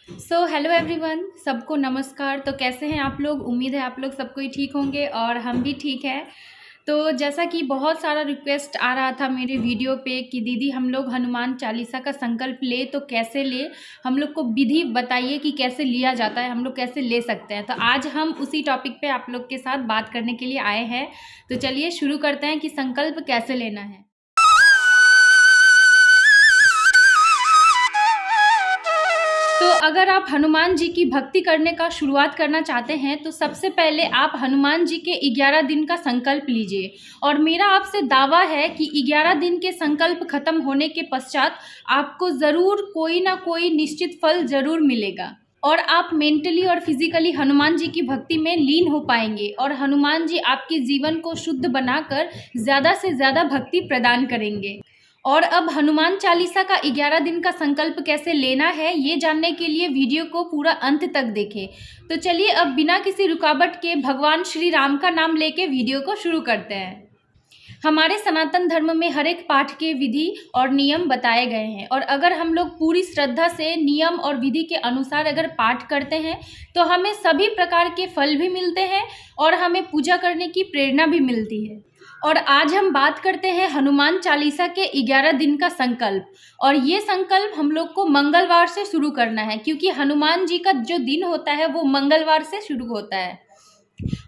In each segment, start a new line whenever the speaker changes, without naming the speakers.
Hello everyone, सबको नमस्कार। तो कैसे हैं आप लोग? उम्मीद है आप लोग सबको ही ठीक होंगे और हम भी ठीक हैं। तो जैसा कि बहुत सारा रिक्वेस्ट आ रहा था मेरे वीडियो पे कि दीदी हम लोग हनुमान चालीसा का संकल्प ले तो कैसे ले, हम लोग को विधि बताइए कि कैसे लिया जाता है, हम लोग कैसे ले सकते हैं। तो आज हम उसी टॉपिक पे आप लोग के साथ बात करने के लिए आए हैं। तो चलिए शुरू करते हैं कि संकल्प कैसे लेना है। तो अगर आप हनुमान जी की भक्ति करने का शुरुआत करना चाहते हैं तो सबसे पहले आप हनुमान जी के 11 दिन का संकल्प लीजिए। और मेरा आपसे दावा है कि 11 दिन के संकल्प खत्म होने के पश्चात आपको ज़रूर कोई ना कोई निश्चित फल ज़रूर मिलेगा और आप मेंटली और फिजिकली हनुमान जी की भक्ति में लीन हो पाएंगे और हनुमान जी आपके जीवन को शुद्ध बनाकर ज़्यादा से ज़्यादा भक्ति प्रदान करेंगे। और अब हनुमान चालीसा का 11 दिन का संकल्प कैसे लेना है ये जानने के लिए वीडियो को पूरा अंत तक देखें। तो चलिए अब बिना किसी रुकावट के भगवान श्री राम का नाम लेके वीडियो को शुरू करते हैं। हमारे सनातन धर्म में हर एक पाठ के विधि और नियम बताए गए हैं और अगर हम लोग पूरी श्रद्धा से नियम और विधि के अनुसार अगर पाठ करते हैं तो हमें सभी प्रकार के फल भी मिलते हैं और हमें पूजा करने की प्रेरणा भी मिलती है। और आज हम बात करते हैं हनुमान चालीसा के 11 दिन का संकल्प। और ये संकल्प हम लोग को मंगलवार से शुरू करना है क्योंकि हनुमान जी का जो दिन होता है वो मंगलवार से शुरू होता है।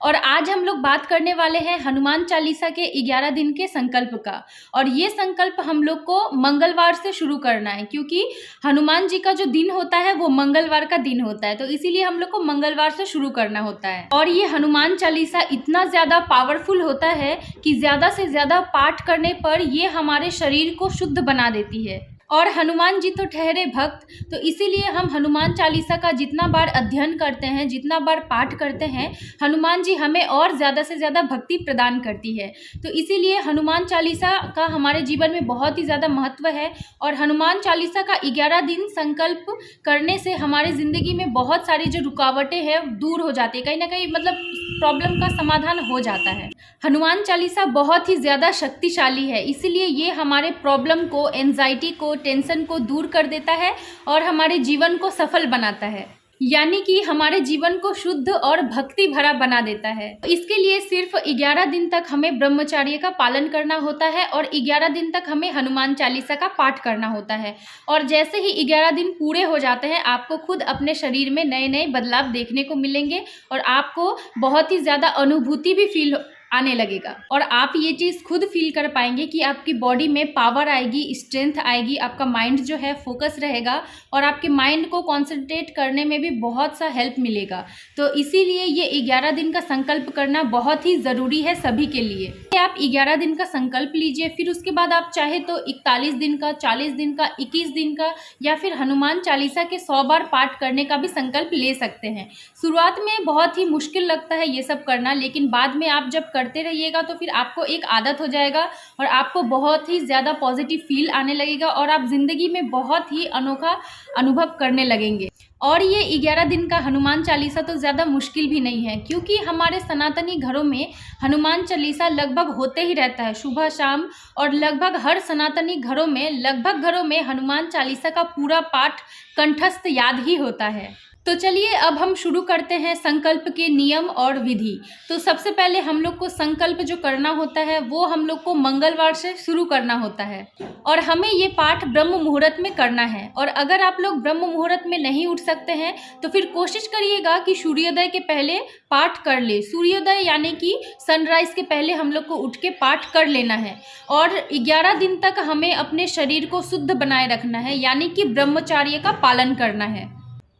और आज हम लोग बात करने वाले हैं हनुमान चालीसा के 11 दिन के संकल्प का। और ये संकल्प हम लोग को मंगलवार से शुरू करना है क्योंकि हनुमान जी का जो दिन होता है वो मंगलवार का दिन होता है, तो इसीलिए हम लोग को मंगलवार से शुरू करना होता है। और ये हनुमान चालीसा इतना ज़्यादा पावरफुल होता है कि ज़्यादा से ज़्यादा पाठ करने पर ये हमारे शरीर को शुद्ध बना देती है। और हनुमान जी तो ठहरे भक्त, तो इसीलिए हम हनुमान चालीसा का जितना बार अध्ययन करते हैं, जितना बार पाठ करते हैं, हनुमान जी हमें और ज़्यादा से ज़्यादा भक्ति प्रदान करती है। तो इसीलिए हनुमान चालीसा का हमारे जीवन में बहुत ही ज़्यादा महत्व है। और हनुमान चालीसा का 11 दिन संकल्प करने से हमारे ज़िंदगी में बहुत सारी जो रुकावटें हैं दूर हो जाती है, कहीं ना कहीं मतलब प्रॉब्लम का समाधान हो जाता है। हनुमान चालीसा बहुत ही ज़्यादा शक्तिशाली है, इसीलिए ये हमारे प्रॉब्लम को, एंजाइटी को, टेंशन को दूर कर देता है और हमारे जीवन को सफल बनाता है, यानी कि हमारे जीवन को शुद्ध और भक्ति भरा बना देता है। इसके लिए सिर्फ 11 दिन तक हमें ब्रह्मचर्य का पालन करना होता है और 11 दिन तक हमें हनुमान चालीसा का पाठ करना होता है। और जैसे ही 11 दिन पूरे हो जाते हैं आपको खुद अपने शरीर में नए नए बदलाव देखने को मिलेंगे और आपको बहुत ही ज़्यादा अनुभूति भी फील आने लगेगा। और आप ये चीज़ खुद फील कर पाएंगे कि आपकी बॉडी में पावर आएगी, स्ट्रेंथ आएगी, आपका माइंड जो है फोकस रहेगा और आपके माइंड को कंसंट्रेट करने में भी बहुत सा हेल्प मिलेगा। तो इसीलिए ये 11 दिन का संकल्प करना बहुत ही ज़रूरी है सभी के लिए। आप 11 दिन का संकल्प लीजिए, फिर उसके बाद आप चाहे तो 41 दिन का, 40 दिन का, 21 दिन का या फिर हनुमान चालीसा के 100 बार पाठ करने का भी संकल्प ले सकते हैं। शुरुआत में बहुत ही मुश्किल लगता है ये सब करना, लेकिन बाद में आप जब करते रहिएगा तो फिर आपको एक आदत हो जाएगा और आपको बहुत ही ज़्यादा पॉजिटिव फील आने लगेगा और आप ज़िंदगी में बहुत ही अनोखा अनुभव करने लगेंगे। और ये 11 दिन का हनुमान चालीसा तो ज़्यादा मुश्किल भी नहीं है क्योंकि हमारे सनातनी घरों में हनुमान चालीसा लगभग होते ही रहता है सुबह शाम। और लगभग हर सनातनी घरों में हनुमान चालीसा का पूरा पाठ कंठस्थ याद ही होता है। तो चलिए अब हम शुरू करते हैं संकल्प के नियम और विधि। तो सबसे पहले हम लोग को संकल्प जो करना होता है वो हम लोग को मंगलवार से शुरू करना होता है और हमें ये पाठ ब्रह्म मुहूर्त में करना है। और अगर आप लोग ब्रह्म मुहूर्त में नहीं उठ सकते हैं तो फिर कोशिश करिएगा कि सूर्योदय के पहले पाठ कर ले। सूर्योदय यानी कि सनराइज के पहले हम लोग को उठ के पाठ कर लेना है। और 11 दिन तक हमें अपने शरीर को शुद्ध बनाए रखना है, यानी कि ब्रह्मचर्य का पालन करना है।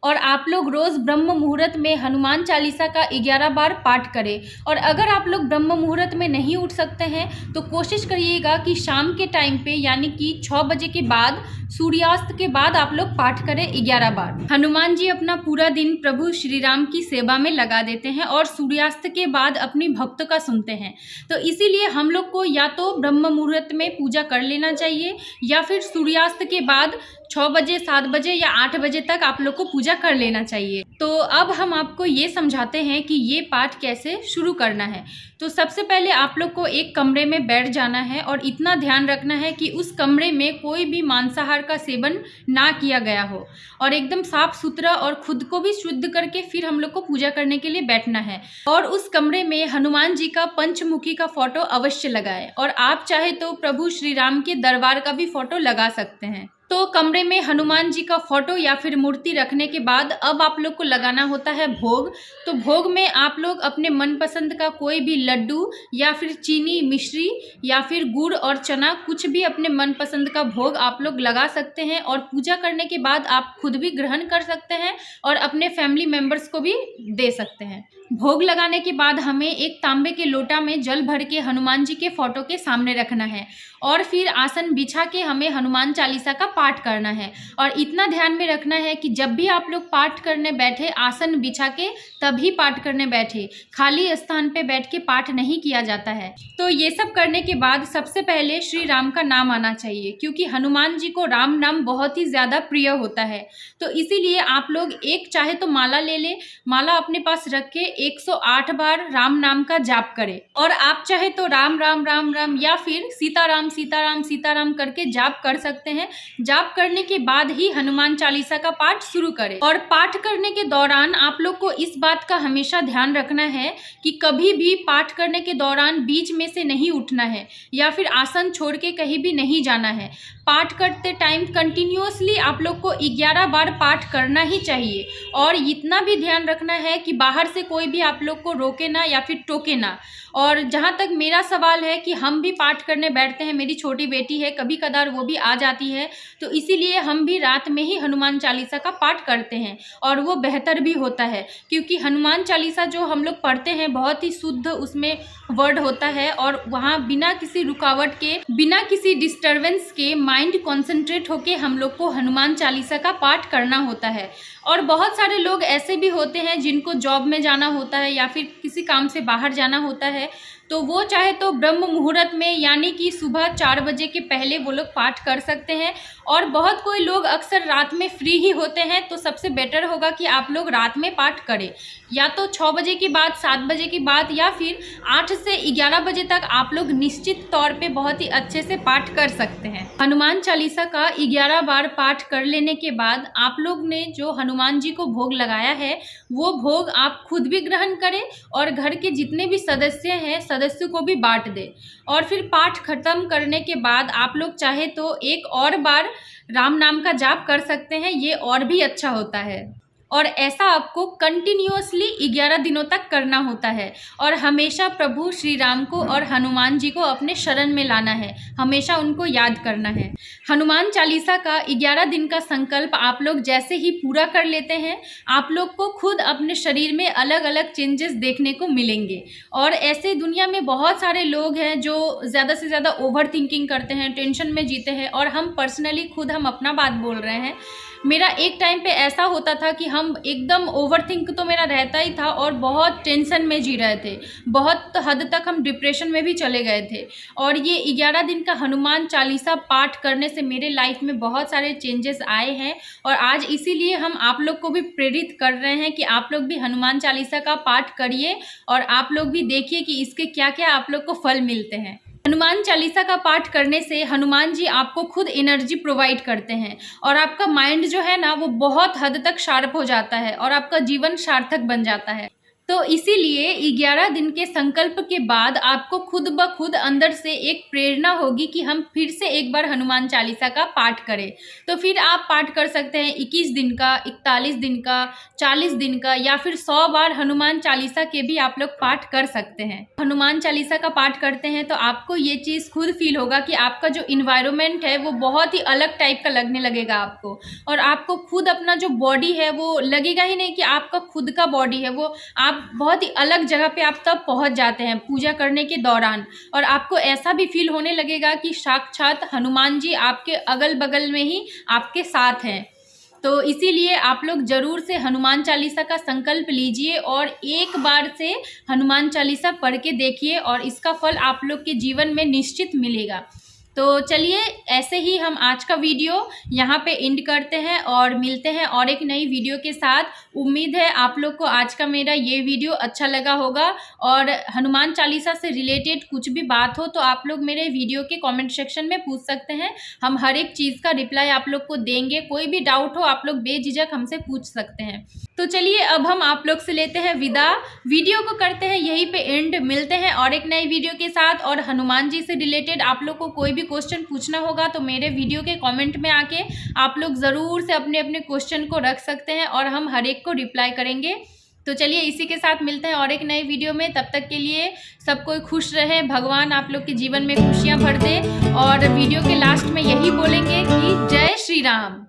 और आप लोग रोज़ ब्रह्म मुहूर्त में हनुमान चालीसा का 11 बार पाठ करें। और अगर आप लोग ब्रह्म मुहूर्त में नहीं उठ सकते हैं तो कोशिश करिएगा कि शाम के टाइम पे, यानी कि 6 बजे के बाद, सूर्यास्त के बाद आप लोग पाठ करें 11 बार। हनुमान जी अपना पूरा दिन प्रभु श्री राम की सेवा में लगा देते हैं और सूर्यास्त के बाद अपनी भक्त का सुनते हैं। तो इसीलिए हम लोग को या तो ब्रह्म मुहूर्त में पूजा कर लेना चाहिए या फिर सूर्यास्त के बाद 6 बजे, 7 बजे या 8 बजे तक आप लोग को पूजा कर लेना चाहिए। तो अब हम आपको ये समझाते हैं कि ये पाठ कैसे शुरू करना है। तो सबसे पहले आप लोग को एक कमरे में बैठ जाना है और इतना ध्यान रखना है कि उस कमरे में कोई भी मांसाहार का सेवन ना किया गया हो, और एकदम साफ सुथरा और खुद को भी शुद्ध करके फिर हम लोग को पूजा करने के लिए बैठना है। और उस कमरे में हनुमान जी का पंचमुखी का फोटो अवश्य लगाएं, और आप चाहे तो प्रभु श्री राम के दरबार का भी फोटो लगा सकते हैं। तो कमरे में हनुमान जी का फोटो या फिर मूर्ति रखने के बाद अब आप लोग को लगाना होता है भोग। तो भोग में आप लोग अपने मनपसंद का कोई भी लड्डू या फिर चीनी मिश्री या फिर गुड़ और चना, कुछ भी अपने मनपसंद का भोग आप लोग लगा सकते हैं। और पूजा करने के बाद आप खुद भी ग्रहण कर सकते हैं और अपने फैमिली मेम्बर्स को भी दे सकते हैं। भोग लगाने के बाद हमें एक तांबे के लोटा में जल भर के हनुमान जी के फोटो के सामने रखना है, और फिर आसन बिछा के हमें हनुमान चालीसा का पाठ करना है। और इतना ध्यान में रखना है कि जब भी आप लोग पाठ करने बैठे, आसन बिछा के तभी पाठ करने बैठे, खाली स्थान पे बैठ के पाठ नहीं किया जाता है। तो ये सब करने के बाद सबसे पहले श्री राम का नाम आना चाहिए, क्योंकि हनुमान जी को राम नाम बहुत ही ज़्यादा प्रिय होता है। तो इसीलिए आप लोग एक चाहे तो माला ले ले, माला अपने पास रख के 108 बार राम नाम का जाप करें। और आप चाहे तो राम राम राम राम या फिर सीताराम सीताराम सीताराम करके जाप कर सकते हैं। जाप करने के बाद ही हनुमान चालीसा का पाठ शुरू करें। और पाठ करने के दौरान आप लोग को इस बात का हमेशा ध्यान रखना है कि कभी भी पाठ करने के दौरान बीच में से नहीं उठना है या फिर आसन छोड़ के कहीं भी नहीं जाना है। पाठ करते टाइम कंटिन्यूअसली आप लोग को 11 बार पाठ करना ही चाहिए। और इतना भी ध्यान रखना है कि बाहर से कोई भी आप लोग को रोके ना या फिर टोके ना। और जहाँ तक मेरा सवाल है कि हम भी पाठ करने बैठते हैं, मेरी छोटी बेटी है, कभी कदार वो भी आ जाती है, तो इसीलिए हम भी रात में ही हनुमान चालीसा का पाठ करते हैं, और वो बेहतर भी होता है। क्योंकि हनुमान चालीसा जो हम लोग पढ़ते हैं बहुत ही शुद्ध उसमें वर्ड होता है, और वहाँ बिना किसी रुकावट के, बिना किसी डिस्टर्बेंस के माइंड कॉन्सेंट्रेट होके हम लोग को हनुमान चालीसा का पाठ करना होता है। और बहुत सारे लोग ऐसे भी होते हैं जिनको जॉब में जाना होता है या फिर किसी काम से बाहर जाना होता है, तो वो चाहे तो ब्रह्म मुहूर्त में यानी कि सुबह 4 बजे के पहले वो लोग पाठ कर सकते हैं। और बहुत कोई लोग अक्सर रात में फ्री ही होते हैं, तो सबसे बेटर होगा कि आप लोग रात में पाठ करें, या तो 6 बजे के बाद, 7 बजे के बाद, या फिर 8 से 11 बजे तक आप लोग निश्चित तौर पे बहुत ही अच्छे से पाठ कर सकते हैं। हनुमान चालीसा का 11 बार पाठ कर लेने के बाद आप लोग ने जो हनुमान जी को भोग लगाया है वो भोग आप खुद भी ग्रहण करें और घर के जितने भी सदस्य हैं सदस्यों को भी बांट दें। और फिर पाठ खत्म करने के बाद आप लोग चाहे तो एक और बार राम नाम का जाप कर सकते हैं, ये और भी अच्छा होता है। और ऐसा आपको कंटिन्यूअसली 11 दिनों तक करना होता है, और हमेशा प्रभु श्री राम को और हनुमान जी को अपने शरण में लाना है, हमेशा उनको याद करना है। हनुमान चालीसा का 11 दिन का संकल्प आप लोग जैसे ही पूरा कर लेते हैं, आप लोग को खुद अपने शरीर में अलग अलग चेंजेस देखने को मिलेंगे। और ऐसे दुनिया में बहुत सारे लोग हैं जो ज़्यादा से ज़्यादा ओवर थिंकिंग करते हैं, टेंशन में जीते हैं। और हम पर्सनली खुद हम अपना बात बोल रहे हैं, मेरा एक टाइम पे ऐसा होता था कि हम एकदम ओवरथिंक तो मेरा रहता ही था और बहुत टेंशन में जी रहे थे, बहुत हद तक हम डिप्रेशन में भी चले गए थे। और ये 11 दिन का हनुमान चालीसा पाठ करने से मेरे लाइफ में बहुत सारे चेंजेस आए हैं। और आज इसीलिए हम आप लोग को भी प्रेरित कर रहे हैं कि आप लोग भी हनुमान चालीसा का पाठ करिए और आप लोग भी देखिए कि इसके क्या क्या आप लोग को फल मिलते हैं। हनुमान चालीसा का पाठ करने से हनुमान जी आपको खुद एनर्जी प्रोवाइड करते हैं और आपका माइंड जो है ना वो बहुत हद तक शार्प हो जाता है और आपका जीवन सार्थक बन जाता है। तो इसीलिए 11 दिन के संकल्प के बाद आपको खुद ब खुद अंदर से एक प्रेरणा होगी कि हम फिर से एक बार हनुमान चालीसा का पाठ करें। तो फिर आप पाठ कर सकते हैं 21 दिन का, 41 दिन का, 40 दिन का, या फिर 100 बार हनुमान चालीसा के भी आप लोग पाठ कर सकते हैं। हनुमान चालीसा का पाठ करते हैं तो आपको ये चीज़ खुद फील होगा कि आपका जो इन्वायरमेंट है वो बहुत ही अलग टाइप का लगने लगेगा आपको, और आपको खुद अपना जो बॉडी है वो लगेगा ही नहीं कि आपका खुद का बॉडी है, वो आप बहुत ही अलग जगह पे आप तब पहुंच जाते हैं पूजा करने के दौरान। और आपको ऐसा भी फील होने लगेगा कि साक्षात हनुमान जी आपके अगल बगल में ही आपके साथ हैं। तो इसीलिए आप लोग ज़रूर से हनुमान चालीसा का संकल्प लीजिए और एक बार से हनुमान चालीसा पढ़ के देखिए और इसका फल आप लोग के जीवन में निश्चित मिलेगा। तो चलिए ऐसे ही हम आज का वीडियो यहाँ पे एंड करते हैं और मिलते हैं और एक नई वीडियो के साथ। उम्मीद है आप लोग को आज का मेरा ये वीडियो अच्छा लगा होगा, और हनुमान चालीसा से रिलेटेड कुछ भी बात हो तो आप लोग मेरे वीडियो के कमेंट सेक्शन में पूछ सकते हैं। हम हर एक चीज़ का रिप्लाई आप लोग को देंगे। कोई भी डाउट हो आप लोग बेझिझक हमसे पूछ सकते हैं। तो चलिए अब हम आप लोग से लेते हैं विदा। वीडियो को करते हैं यहीं पे एंड। मिलते हैं और एक नई वीडियो के साथ। और हनुमान जी से रिलेटेड आप लोग को कोई भी क्वेश्चन पूछना होगा तो मेरे वीडियो के कमेंट में आके आप लोग ज़रूर से अपने अपने क्वेश्चन को रख सकते हैं और हम हर एक को रिप्लाई करेंगे। तो चलिए इसी के साथ मिलते हैं और एक नए वीडियो में। तब तक के लिए सब कोई खुश रहे, भगवान आप लोग के जीवन में खुशियाँ भर दे। और वीडियो के लास्ट में यही बोलेंगे कि जय श्री राम।